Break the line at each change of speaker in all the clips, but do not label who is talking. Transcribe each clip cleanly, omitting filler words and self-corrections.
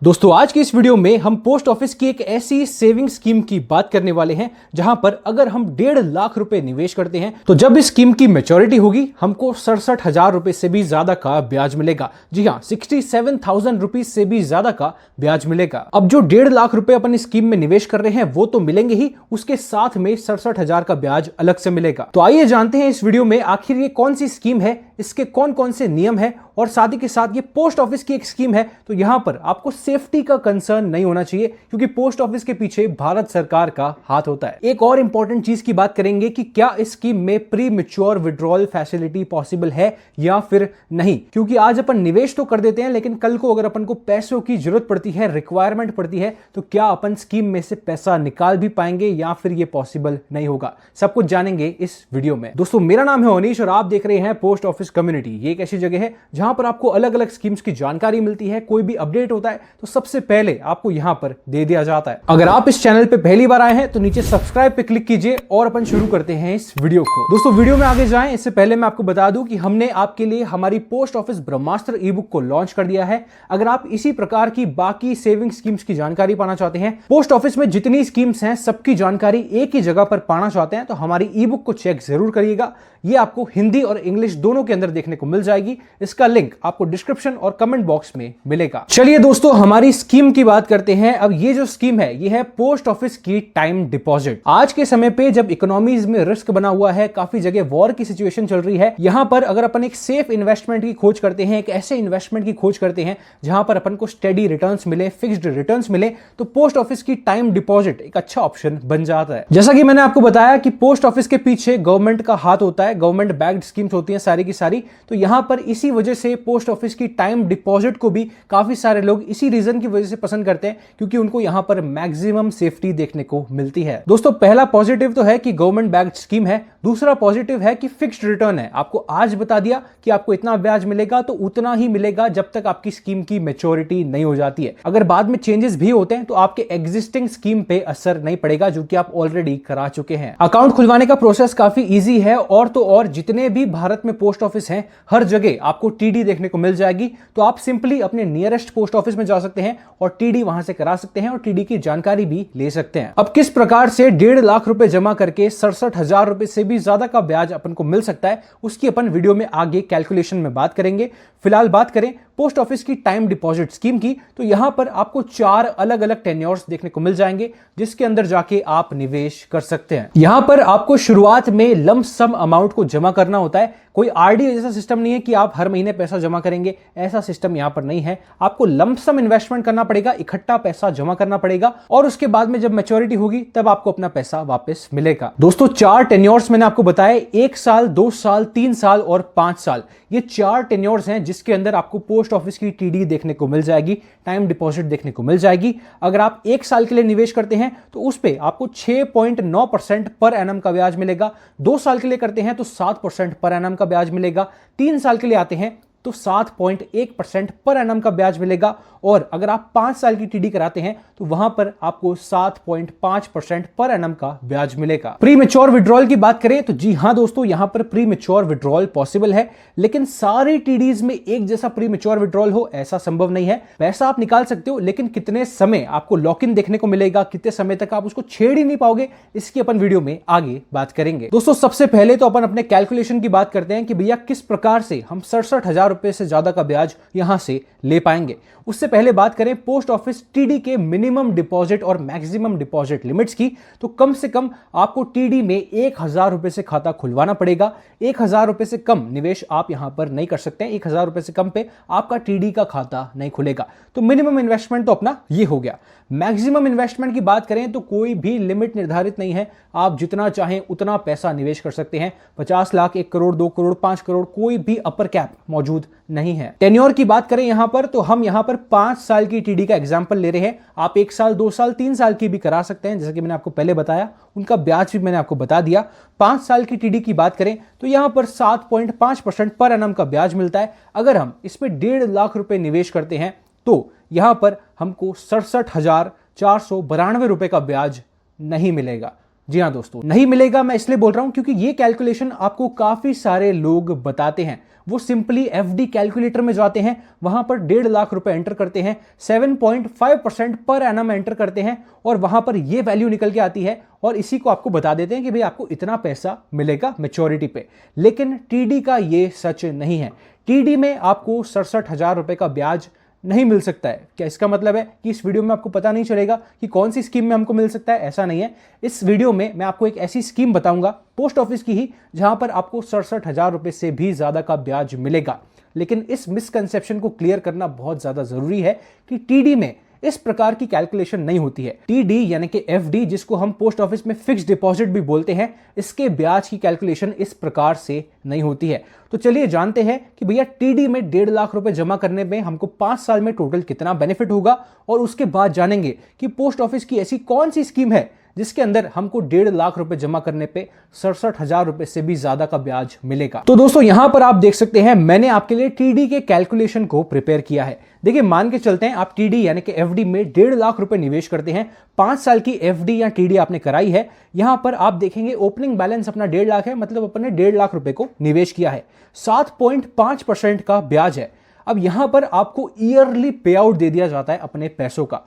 दोस्तों आज की इस वीडियो में हम पोस्ट ऑफिस की एक ऐसी सेविंग स्कीम की बात करने वाले हैं जहां पर अगर हम 1.5 लाख रुपए निवेश करते हैं तो जब इस स्कीम की मैच्योरिटी होगी हमको 67,000 रुपए से भी ज्यादा का ब्याज मिलेगा। जी हां, 67,000 रुपीज से भी ज्यादा का ब्याज मिलेगा। अब जो 1.5 लाख रुपए अपन इस स्कीम में निवेश कर रहे हैं वो तो मिलेंगे ही, उसके साथ में 67,000 का ब्याज अलग से मिलेगा। तो आइए जानते हैं इस वीडियो में आखिर ये कौन सी स्कीम है, इसके कौन कौन से नियम है और साथ ही के साथ ये पोस्ट ऑफिस की एक स्कीम है तो यहां पर आपको सेफ्टी का कंसर्न नहीं होना चाहिए क्योंकि पोस्ट ऑफिस के पीछे भारत सरकार का हाथ होता है। एक और इंपॉर्टेंट चीज की बात करेंगे कि क्या इस स्कीम में pre mature withdrawal facility possible है या फिर नहीं, क्योंकि आज अपन निवेश तो कर देते हैं लेकिन कल को अगर अपन को पैसों की जरूरत पड़ती है, रिक्वायरमेंट पड़ती है, तो क्या अपन स्कीम में से पैसा निकाल भी पाएंगे या फिर ये पॉसिबल नहीं होगा। सब कुछ जानेंगे इस वीडियो में। दोस्तों मेरा नाम है अनीश और आप देख रहे हैं पोस्ट ऑफिस कम्युनिटी। ये एक ऐसी जगह है जहां पर आपको अलग अलग स्कीम्स की जानकारी मिलती है। कोई भी अपडेट होता है तो सबसे पहले आपको यहां पर दे दिया जाता है। अगर आप इस चैनल पे पहली बार आए हैं तो नीचे सब्सक्राइब पे क्लिक कीजिए और अपन शुरू करते हैं इस वीडियो को। दोस्तों वीडियो में आगे जाएं इससे पहले मैं आपको बता दूं कि हमने आपके लिए हमारी पोस्ट ऑफिस ब्रह्मास्त्र ई बुक को लॉन्च कर दिया है। अगर आप इसी प्रकार की बाकी सेविंग स्कीम्स की जानकारी पाना चाहते हैं, पोस्ट ऑफिस में जितनी स्कीम्स हैं सबकी जानकारी एक ही जगह पर पाना चाहते हैं, तो हमारी ई बुक को चेक जरूर करिएगा। ये आपको हिंदी और इंग्लिश दोनों के अंदर देखने को मिल जाएगी। इसका लिंक आपको डिस्क्रिप्शन और कमेंट बॉक्स में मिलेगा। चलिए दोस्तों हमारी स्कीम की बात करते हैं। अब ये जो स्कीम है ये है पोस्ट ऑफिस की टाइम डिपॉजिट। आज के समय पे जब इकोनॉमीज में रिस्क बना हुआ है, काफी जगह वॉर की सिचुएशन चल रही है, यहां पर अगर अपन एक सेफ इन्वेस्टमेंट की खोज करते हैं, एक ऐसे इन्वेस्टमेंट की खोज करते हैं जहां पर अपन को स्टेडी रिटर्न्स मिले, फिक्स्ड रिटर्न्स मिले, तो पोस्ट ऑफिस की टाइम डिपॉजिट एक अच्छा ऑप्शन बन जाता है। जैसा कि मैंने आपको बताया कि पोस्ट ऑफिस के पीछे गवर्नमेंट का हाथ होता है, गवर्नमेंट बैक्ड स्कीम्स होती हैं सारी की सारी। तो यहां पर इसी वजह से पोस्ट ऑफिस की टाइम डिपॉजिट को भी काफी सारे लोग इसी रीजन की वजह से पसंद करते हैं क्योंकि उनको यहां पर मैक्सिमम सेफ्टी देखने को मिलती है। दोस्तों पहला पॉजिटिव तो है कि गवर्नमेंट बैक्ड स्कीम है। दूसरा पॉजिटिव है कि फिक्स्ड रिटर्न है। आपको आज बता दिया कि आपको इतना ब्याज मिलेगा तो उतना ही मिलेगा जब तक आपकी स्कीम की मैच्योरिटी नहीं हो जाती है। अगर बाद में चेंजेस भी होते हैं तो आपके एग्जिस्टिंग स्कीम पे असर नहीं पड़ेगा जो कि आप ऑलरेडी करा चुके हैं। अकाउंट खुलवाने का प्रोसेस काफी इजी है और तो और जितने भी भारत में पोस्ट ऑफिस हैं हर जगह आपको टीडी देखने को मिल जाएगी। तो आप सिंपली अपने नियरेस्ट पोस्ट ऑफिस में जा सकते हैं और टीडी वहां से करा सकते हैं और टीडी की जानकारी भी ले सकते हैं। अब किस प्रकार से 1.5 लाख रुपए जमा करके 67,000 रुपए से भी ज्यादा का ब्याज अपन को मिल सकता है उसकी अपन वीडियो में आगे कैलकुलेशन में बात करेंगे। फिलहाल बात करें पोस्ट ऑफिस की टाइम डिपॉजिट स्कीम की, तो यहां पर आपको 4 अलग अलग टेन्योर्स देखने को मिल जाएंगे जिसके अंदर जाके आप निवेश कर सकते हैं। यहां पर आपको शुरुआत में लंप सम अमाउंट को जमा करना होता है। कोई आरडी जैसा सिस्टम नहीं है कि आप हर महीने पैसा जमा करेंगे, ऐसा सिस्टम यहां पर नहीं है। आपको लंप सम इन्वेस्टमेंट करना पड़ेगा, इकट्ठा पैसा जमा करना पड़ेगा और उसके बाद में जब मैच्योरिटी होगी तब आपको अपना पैसा वापस मिलेगा। दोस्तों 4 टेन्योर्स मैंने आपको बताए, 1 साल, 2 साल, 3 साल और 5 साल। ये 4 टेन्योर्स हैं जिसके अंदर आपको पोस्ट ऑफिस की टीडी देखने को मिल जाएगी, टाइम डिपॉजिट देखने को मिल जाएगी। अगर आप 1 साल के लिए निवेश करते हैं तो उस पे आपको 6.9% पर एनम का ब्याज मिलेगा। 2 साल के लिए करते हैं तो 7% पर एनम का ब्याज मिलेगा। 3 साल के लिए आते हैं तो 7.1% पर एनम का ब्याज मिलेगा और अगर आप 5 साल की टीडी कराते हैं तो वहां पर आपको 7.5% पर एनम का ब्याज मिलेगा। प्री मैच्योर विड्रॉल की बात करें तो जी हां दोस्तों, यहां पर प्री मैच्योर विड्रॉल पॉसिबल है, लेकिन सारी टीडीज में एक जैसा प्री मैच्योर विड्रॉल हो ऐसा संभव नहीं है। पैसा आप निकाल सकते हो लेकिन कितने समय आपको लॉक इन देखने को मिलेगा, कितने समय तक आप उसको छेड़ ही नहीं पाओगे, इसकी अपन वीडियो में आगे बात करेंगे। दोस्तों सबसे पहले तो अपन अपने कैलकुलेशन की बात करते हैं कि भैया किस प्रकार से हम 67,000 रुपए से ज्यादा का ब्याज यहां से ले पाएंगे। उससे पहले बात करें पोस्ट ऑफिस टीडी के मिनिमम डिपॉजिट और मैक्सिमम डिपॉजिट लिमिट्स की, तो कम से कम आपको टीडी में 1,000 रुपए से खाता खुलवाना पड़ेगा। 1,000 रुपए से कम निवेश आप यहां पर नहीं कर सकते हैं। 1,000 रुपए से कम पे आपका टीडी का खाता नहीं खुलेगा। तो मिनिमम इन्वेस्टमेंट तो अपना ये हो गया। मैक्सिमम इन्वेस्टमेंट की बात करें तो कोई भी लिमिट निर्धारित नहीं है, आप जितना चाहें उतना पैसा निवेश कर सकते हैं। 50 लाख, 1 करोड़, 2 करोड़, 5 करोड़, कोई भी अपर कैप मौजूद नहीं है। टेन्योर की बात करें यहां पर तो हम यहां पर 5 साल की टीडी का एग्जांपल ले रहे हैं। आप 1 साल, 2 साल, 3 साल की भी करा सकते हैं, जैसा कि मैंने आपको पहले बताया। उनका ब्याज भी मैंने आपको बता दिया। 5 साल की टीडी की बात करें तो यहां पर 7.5% पर एनम का ब्याज मिलता है। अगर हम इस पे 1.5 लाख रुपए निवेश करते हैं तो यहां पर हमको 67,492 रुपए का ब्याज नहीं मिलेगा। जी हाँ दोस्तों, नहीं मिलेगा। मैं इसलिए बोल रहा हूं क्योंकि ये कैलकुलेशन आपको काफी सारे लोग बताते हैं। वो सिंपली एफडी कैलकुलेटर में जाते हैं, वहां पर 1.5 लाख रुपए एंटर करते हैं, 7.5% पर एनम एंटर करते हैं और वहां पर ये वैल्यू निकल के आती है और इसी को आपको बता देते हैं कि भाई आपको इतना पैसा मिलेगा मैच्योरिटी पे। लेकिन टीडी का ये सच नहीं है। टीडी में आपको 67,000 रुपए का ब्याज नहीं मिल सकता है। क्या इसका मतलब है कि इस वीडियो में आपको पता नहीं चलेगा कि कौन सी स्कीम में हमको मिल सकता है? ऐसा नहीं है। इस वीडियो में मैं आपको एक ऐसी स्कीम बताऊंगा, पोस्ट ऑफिस की ही, जहां पर आपको 67,000 रुपए से भी ज्यादा का ब्याज मिलेगा। लेकिन इस मिसकंसेप्शन को क्लियर करना बहुत ज्यादा जरूरी है कि टीडी में इस प्रकार की कैलकुलेशन नहीं होती है। टीडी यानी कि एफडी, जिसको हम पोस्ट ऑफिस में फिक्स्ड डिपॉजिट भी बोलते हैं, इसके ब्याज की कैलकुलेशन इस प्रकार से नहीं होती है। तो चलिए जानते हैं कि भैया टीडी में 1.5 लाख रुपए जमा करने में हमको 5 साल में टोटल कितना बेनिफिट होगा, और उसके बाद जानेंगे कि पोस्ट ऑफिस की ऐसी कौन सी स्कीम है जिसके अंदर हमको 1.5 लाख रुपए जमा करने पे 67,000 रुपए से भी ज्यादा का ब्याज मिलेगा। तो दोस्तों यहां पर आप देख सकते हैं, मैंने आपके लिए टीडी के कैलकुलेशन को प्रिपेयर किया है। देखिए, मान के चलते हैं आप टीडी यानी कि एफडी में 1.5 लाख रुपए निवेश करते हैं। 5 साल की एफडी या टीडी आपने कराई है। यहां पर आप देखेंगे ओपनिंग बैलेंस अपना 1.5 लाख है, मतलब अपने 1.5 लाख रुपए को निवेश किया है। 7.5% का ब्याज है। अब यहां पर आपको ईयरली पे आउट दे दिया जाता है अपने पैसों का।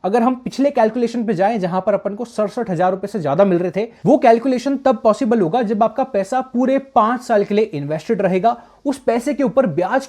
अगर हम पिछले कैलकुलेशन पे जाएं, जहां पर अपन को 67,000 रुपए से ज्यादा मिल रहे थे, वो कैलकुलेशन तब पॉसिबल होगा जब आपका पैसा पूरे 5 साल के लिए इन्वेस्टेड रहेगा। उस पैसे के ऊपर ब्याज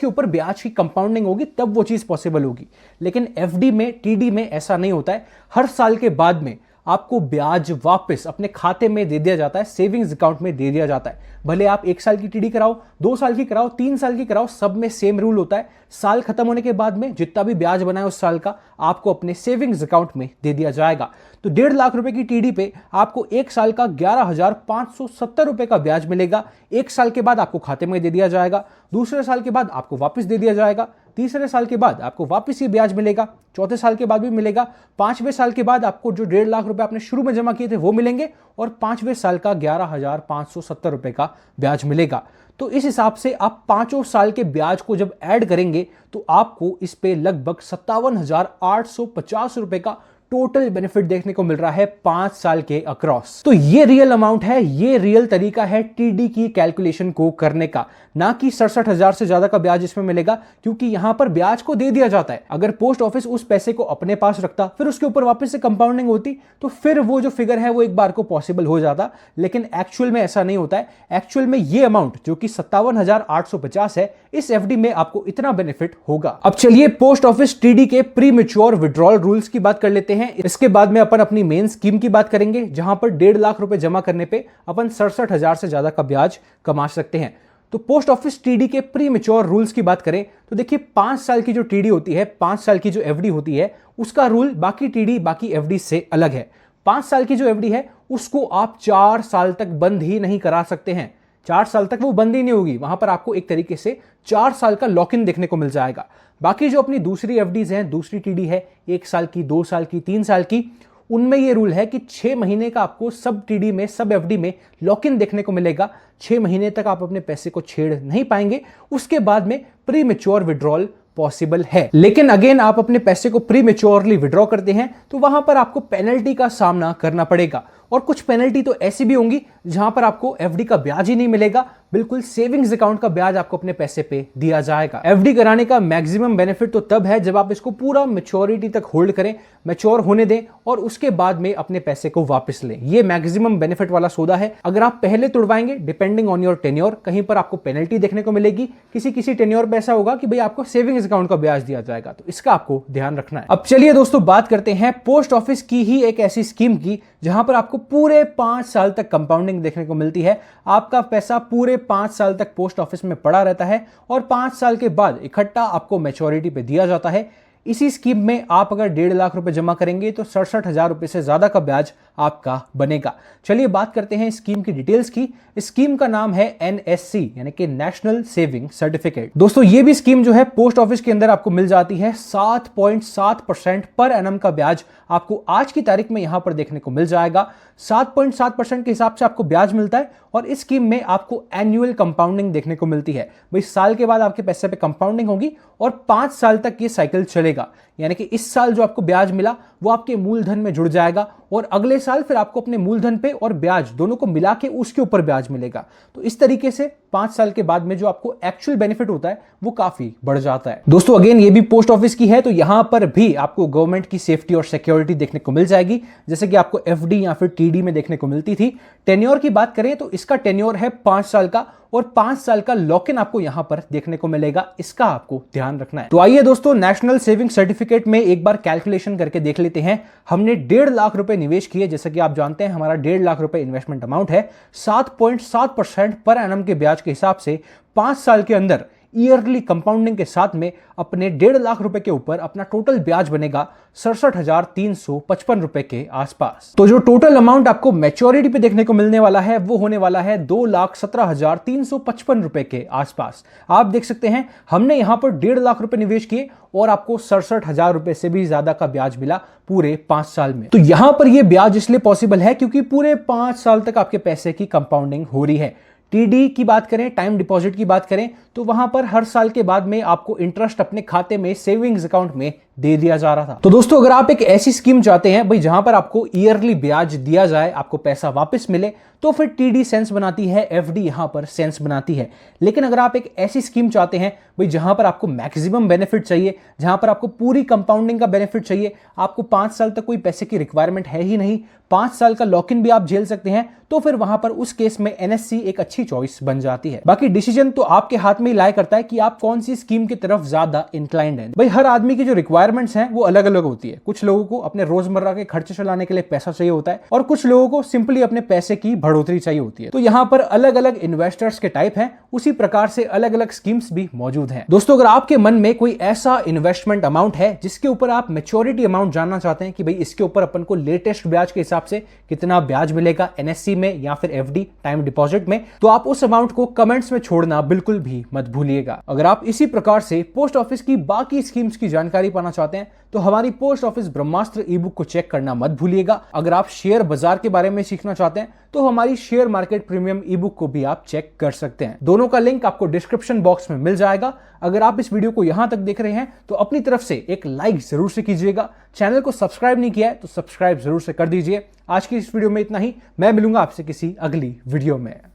की कंपाउंडिंग होगी, तब वो चीज पॉसिबल होगी। लेकिन एफडी में, टीडी में ऐसा नहीं होता है। हर साल के बाद में आपको ब्याज वापस अपने खाते में दे दिया जाता है, सेविंग्स अकाउंट में दे दिया जाता है। भले आप 1 साल की टीडी कराओ, 2 साल की कराओ, 3 साल की कराओ, सब में सेम रूल होता है। साल खत्म होने के बाद में जितना भी ब्याज बना है उस साल का, आपको अपने सेविंग्स अकाउंट में दे दिया जाएगा। तो 1.5 लाख रुपए की टीडी पे आपको 1 साल का 11,570 रुपए का ब्याज मिलेगा। 1 साल के बाद आपको खाते में दे दिया जाएगा, दूसरे साल के बाद आपको वापस दे दिया जाएगा, तीसरे साल के बाद आपको वापस ये ब्याज मिलेगा, चौथे साल के बाद भी मिलेगा, 5वें साल के बाद आपको जो 1.5 लाख रुपए आपने शुरू में जमा किए थे वो मिलेंगे, और 5वें साल का 11,570 रुपए का ब्याज मिलेगा। तो इस हिसाब से आप 5 साल के ब्याज को जब ऐड करेंगे तो आपको इस पे लगभग 57,850 रुपए का टोटल बेनिफिट देखने को मिल रहा है 5 साल के अक्रॉस। तो ये रियल अमाउंट है, ये रियल तरीका है टीडी की कैलकुलेशन को करने का, ना कि 67,000 से ज्यादा का ब्याज इसमें मिलेगा, क्योंकि यहां पर ब्याज को दे दिया जाता है। अगर पोस्ट ऑफिस उस पैसे को अपने पास रखता, फिर उसके ऊपर वापस से कंपाउंडिंग होती, तो फिर वो जो फिगर है वो एक बार को पॉसिबल हो जाता। लेकिन एक्चुअल में ऐसा नहीं होता है। एक्चुअल में ये अमाउंट जो कि 57,850 है, इस एफडी में आपको इतना बेनिफिट होगा। अब चलिए पोस्ट ऑफिस टीडी के प्री मैच्योर विड्रॉल रूल्स की बात कर लेते हैं। इसके बाद में अपन अपनी मेन स्कीम की बात करेंगे, जहां पर 1.5 लाख रुपए जमा करने पे अपन 67,000 से ज्यादा का ब्याज कमा सकते हैं। तो पोस्ट ऑफिस टीडी के प्री मैच्योर रूल्स की बात करें तो देखिए, 5 साल की जो टीडी होती है, 5 साल की जो एफडी होती है, उसका रूल बाकी टीडी, बाकी एफडी से अलग है। 5 साल की जो एफडी है उसको आप 4 साल तक बंद ही नहीं करा सकते हैं। 4 साल तक वो बंद ही नहीं होगी, वहां पर आपको एक तरीके से 4 साल का लॉक इन देखने को मिल जाएगा। बाकी जो अपनी दूसरी एफडीज हैं, दूसरी टीडी है 1 साल की, 2 साल की, 3 साल की, उनमें ये रूल है कि 6 महीने का आपको सब टीडी में, सब एफडी में लॉक इन देखने को मिलेगा। 6 महीने तक आप अपने पैसे को छेड़ नहीं पाएंगे। उसके बाद में प्री मैच्योर विड्रॉल पॉसिबल है। लेकिन अगेन, आप अपने पैसे को प्री मैच्योरली विड्रॉ करते हैं तो वहां पर आपको पेनल्टी का सामना करना पड़ेगा, और कुछ पेनल्टी तो ऐसी भी होंगी जहां पर आपको एफडी का ब्याज ही नहीं मिलेगा, बिल्कुल सेविंग्स अकाउंट का ब्याज आपको अपने पैसे पे दिया जाएगा। एफडी कराने का मैक्सिमम बेनिफिट तो तब है जब आप इसको पूरा मैच्योरिटी तक होल्ड करें, मैच्योर होने दें और उसके बाद में अपने पैसे को वापस लें। ये मैक्सिमम बेनिफिट वाला सौदा है। अगर आप पहले तुड़वाएंगे, डिपेंडिंग ऑन योर टेन्योर, कहीं पर आपको पेनल्टी देखने को मिलेगी। किसी टेन्योर पे ऐसा होगा कि भाई आपको सेविंग्स अकाउंट का ब्याज दिया जाएगा, तो इसका आपको ध्यान रखना है। अब चलिए दोस्तों, बात करते हैं पोस्ट ऑफिस की ही एक ऐसी स्कीम की जहां पर आपको पूरे 5 साल तक कंपाउंडिंग देखने को मिलती है। आपका पैसा पूरे 5 साल तक पोस्ट ऑफिस में पड़ा रहता है और 5 साल के बाद इकट्ठा आपको मैच्योरिटी पे दिया जाता है। इसी स्कीम में आप अगर 1.5 लाख रुपए जमा करेंगे तो 67,000 रुपए से ज्यादा का ब्याज आपका बनेगा। चलिए बात करते हैं स्कीम की डिटेल्स की। इस स्कीम का नाम है NSC यानी कि नेशनल सेविंग सर्टिफिकेट। दोस्तों ये भी स्कीम जो है पोस्ट ऑफिस के अंदर आपको मिल जाती है। 7.7% पर एनम का ब्याज आपको आज की तारीख में यहां पर देखने को मिल जाएगा। 7.7% के हिसाब से आपको ब्याज मिलता है और इस स्कीम में आपको एनुअल कंपाउंडिंग देखने को मिलती है। भाई साल के बाद आपके पैसे पे कंपाउंडिंग होगी और 5 साल तक ये साइकिल चलेगा। यानी कि इस साल जो आपको ब्याज मिला वो आपके मूलधन में जुड़ जाएगा और अगले साल फिर आपको अपने मूलधन पे और ब्याज दोनों को मिला के उसके ऊपर ब्याज मिलेगा। तो इस तरीके से 5 साल के बाद में जो आपको एक्चुअल बेनिफिट होता है वो काफी बढ़ जाता है। दोस्तों अगेन ये भी पोस्ट ऑफिस की है, तो यहां पर भी आपको गवर्नमेंट की सेफ्टी और सिक्योरिटी देखने को मिल जाएगी, जैसे कि आपको एफडी या फिर टीडी में देखने को मिलती थी। टेन्योर की बात करें तो इसका टेन्योर है 5 साल का और 5 साल का लॉक इन आपको यहां पर देखने को मिलेगा, इसका आपको ध्यान रखना है। तो आइए दोस्तों नेशनल सेविंग सर्टिफिकेट में एक बार कैलकुलेशन करके देख लेते हैं। हमने 1.5 लाख रुपए निवेश किए, जैसा कि आप जानते हैं हमारा 1.5 लाख रुपए इन्वेस्टमेंट अमाउंट है। 7.7% पर एनम के ब्याज के हिसाब से 5 साल के अंदर ईयरली कंपाउंडिंग के साथ में अपने 1.5 लाख रुपए के ऊपर अपना टोटल ब्याज बनेगा 67,355 रुपए के आसपास। तो जो टोटल अमाउंट आपको मैच्योरिटी पे देखने को मिलने वाला है वो होने वाला है 2,17,355 रुपए के आसपास। आप देख सकते हैं हमने यहां पर 1.5 लाख रुपए निवेश किए और आपको 67,000 रुपए से भी ज्यादा का ब्याज मिला पूरे 5 साल में। तो यहां पर यह ब्याज इसलिए पॉसिबल है क्योंकि पूरे 5 साल तक आपके पैसे की कंपाउंडिंग हो रही है। टीडी की बात करें, टाइम डिपॉजिट की बात करें, तो वहां पर हर साल के बाद में आपको इंटरेस्ट अपने खाते में सेविंग्स अकाउंट में दे दिया जा रहा था। तो दोस्तों अगर आप एक ऐसी स्कीम चाहते हैं भाई जहां पर आपको ईयरली ब्याज दिया जाए, आपको पैसा वापस मिले, तो फिर टीडी सेंस बनाती है, एफडी यहां पर सेंस बनाती है। लेकिन अगर आप एक ऐसी स्कीम चाहते हैं भाई जहां पर आपको मैक्सिमम बेनिफिट चाहिए, जहां पर आपको पूरी कंपाउंडिंग का बेनिफिट चाहिए, आपको 5 साल तक कोई पैसे की रिक्वायरमेंट है ही नहीं, 5 साल का लॉक इन भी आप झेल सकते हैं, तो फिर वहां पर उस केस में एनएससी एक अच्छी चॉइस बन जाती है। बाकी डिसीजन तो आपके हाथ में ही लाया करता है कि आप कौन सी स्कीम की तरफ ज्यादा इंक्लाइंड हैं। भाई हर आदमी की जो रिक्वायरमेंट्स हैं वो अलग अलग होती है। कुछ लोगों को अपने रोजमर्रा के खर्चे चलाने के लिए पैसा चाहिए होता है और कुछ लोगों को सिंपली अपने पैसे की बढ़ोतरी चाहिए होती है। तो यहाँ पर अलग अलग इन्वेस्टर्स के टाइप हैं, उसी प्रकार से अलग अलग स्कीम्स भी मौजूद हैं। दोस्तों अगर आपके मन में कोई ऐसा इन्वेस्टमेंट अमाउंट है जिसके ऊपर आप मैच्योरिटी अमाउंट जानना चाहते हैं कि भाई इसके ऊपर अपन को लेटेस्ट ब्याज के हिसाब से कितना ब्याज मिलेगा एनएससी में या फिर एफडी टाइम डिपॉजिट में, तो आप उस अमाउंट को कमेंट्स में छोड़ना बिल्कुल भी मत भूलिएगा। अगर आप इसी प्रकार से पोस्ट ऑफिस की बाकी स्कीम्स की जानकारी पाना चाहते हैं तो हमारी पोस्ट ऑफिस ब्रह्मास्त्र ई बुक को चेक करना मत भूलिएगा। अगर आप शेयर बाजार के बारे में सीखना चाहते हैं तो हमारी शेयर मार्केट प्रीमियम ई बुक को भी आप चेक कर सकते हैं। दोनों का लिंक आपको डिस्क्रिप्शन बॉक्स में मिल जाएगा। अगर आप इस वीडियो को यहां तक देख रहे हैं तो अपनी तरफ से एक लाइक जरूर से कीजिएगा। चैनल को सब्सक्राइब नहीं किया है तो सब्सक्राइब जरूर से कर दीजिए। आज की इस वीडियो में इतना ही। मैं मिलूंगा आपसे किसी अगली वीडियो में।